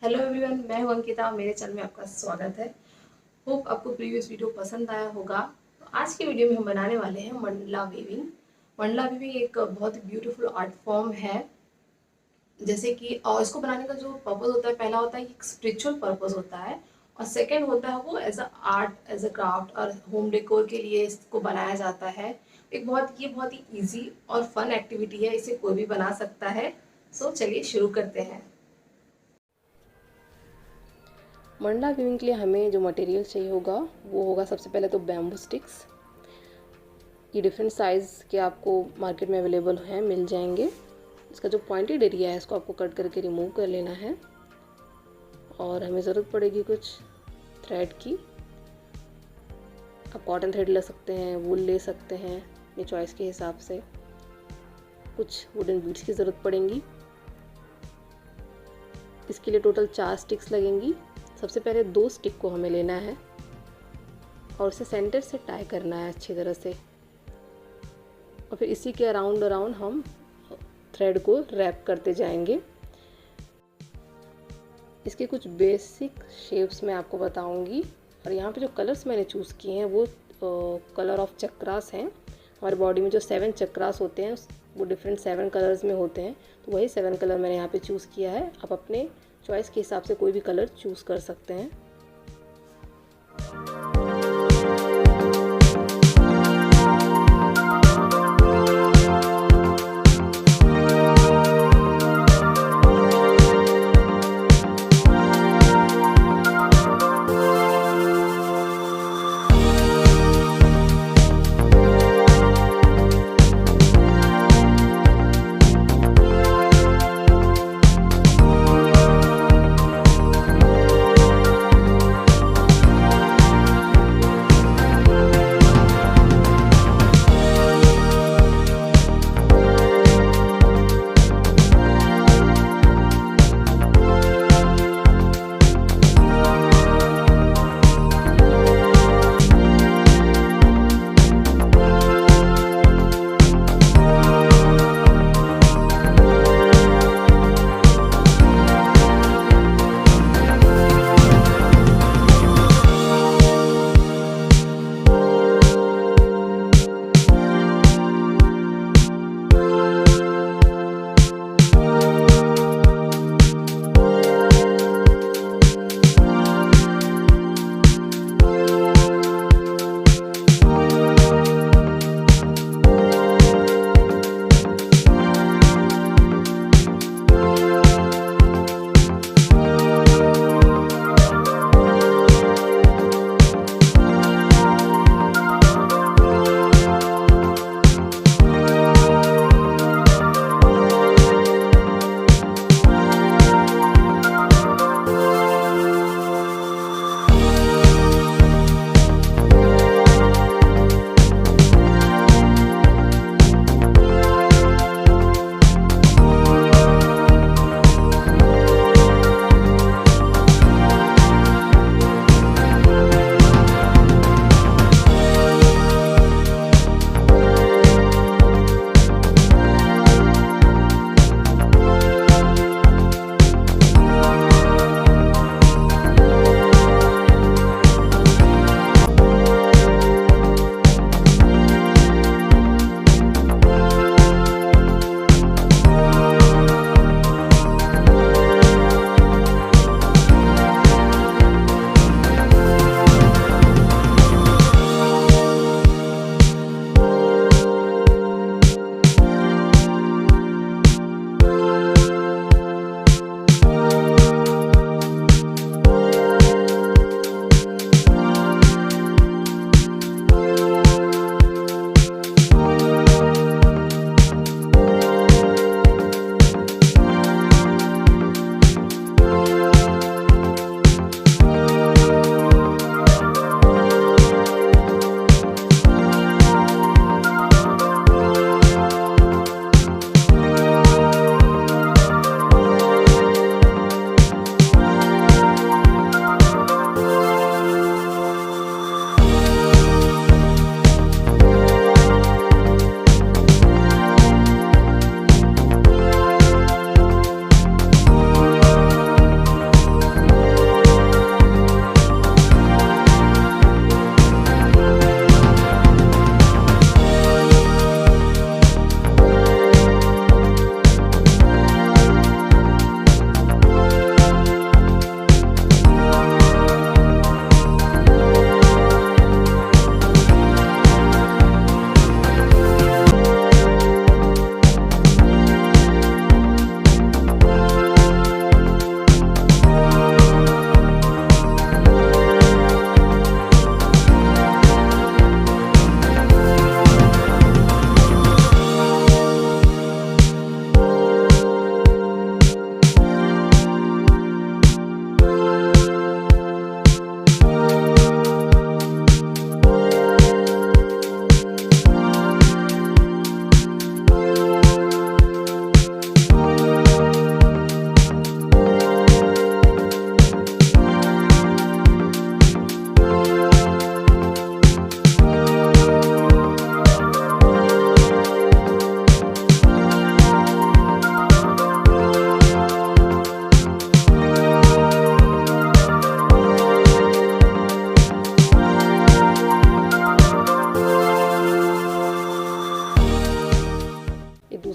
Hello everyone, मैं हूं अंकिता। मेरे चैनल में आपका स्वागत है। होप आपको प्रीवियस वीडियो पसंद आया होगा। तो आज की वीडियो में हम बनाने वाले हैं मंडला वीविंग। मंडला वीविंग एक बहुत ही ब्यूटीफुल आर्ट फॉर्म है। जैसे कि इसको बनाने का जो पर्पज़ होता है, पहला होता है एक स्पिरिचुअल पर्पज़ होता है, और सेकेंड होता है वो as a art, as a craft और होम डेकोर के लिए इसको बनाया जाता है। ये बहुत ही ईजी और फन एक्टिविटी है, इसे कोई भी बना सकता है। सो चलिए शुरू करते हैं। मंडला वीविंग के लिए हमें जो मटेरियल चाहिए होगा वो होगा सबसे पहले तो बैम्बू स्टिक्स। ये डिफरेंट साइज़ के आपको मार्केट में अवेलेबल हैं, मिल जाएंगे। इसका जो पॉइंटेड एरिया है इसको आपको कट करके रिमूव कर लेना है। और हमें ज़रूरत पड़ेगी कुछ थ्रेड की। आप कॉटन थ्रेड ले सकते हैं, वूल ले सकते हैं अपनी चॉइस के हिसाब से। कुछ वुडन बीड्स की ज़रूरत पड़ेंगी। इसके लिए टोटल 4 स्टिक्स लगेंगी। सबसे पहले 2 स्टिक को हमें लेना है और उसे सेंटर से टाई करना है अच्छी तरह से, और फिर इसी के अराउंड हम थ्रेड को रैप करते जाएंगे। इसके कुछ बेसिक शेप्स मैं आपको बताऊंगी। और यहाँ पे जो कलर्स मैंने चूज़ किए हैं वो कलर ऑफ चक्रास हैं। हमारे बॉडी में जो 7 चक्रास होते हैं वो डिफरेंट 7 कलर्स में होते हैं, तो वही 7 कलर मैंने यहाँ पे चूज़ किया है। आप अपने चॉइस के हिसाब से कोई भी कलर चूज़ कर सकते हैं।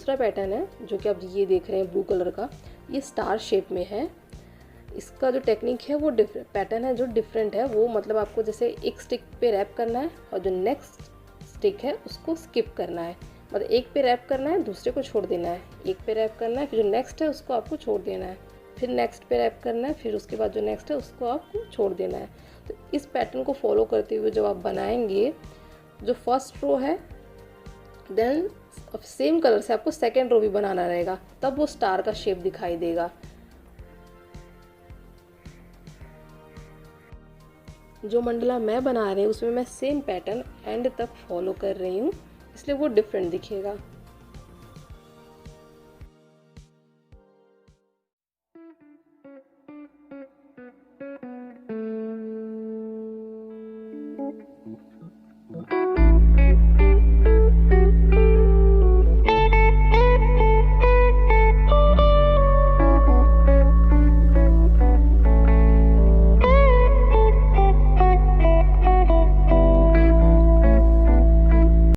दूसरा पैटर्न है जो कि आप ये देख रहे हैं ब्लू कलर का, ये स्टार शेप में है। इसका जो टेक्निक है वो पैटर्न है जो डिफरेंट है। वो मतलब आपको जैसे एक स्टिक पे रैप करना है और जो नेक्स्ट स्टिक है उसको स्किप करना है। मतलब एक पे रैप करना है, दूसरे को छोड़ देना है, एक पे रैप करना है, फिर जो नेक्स्ट है उसको आपको छोड़ देना है, फिर नेक्स्ट पे रैप करना है, फिर उसके बाद जो नेक्स्ट है उसको आपको छोड़ देना है। तो इस पैटर्न को फॉलो करते हुए जब आप बनाएंगे, जो फर्स्ट रो है देन सेम कलर से आपको सेकेंड रो भी बनाना रहेगा, तब वो स्टार का शेप दिखाई देगा। जो मंडला मैं बना रही हूँ उसमें मैं सेम पैटर्न एंड तक फॉलो कर रही हूँ, इसलिए वो डिफरेंट दिखेगा।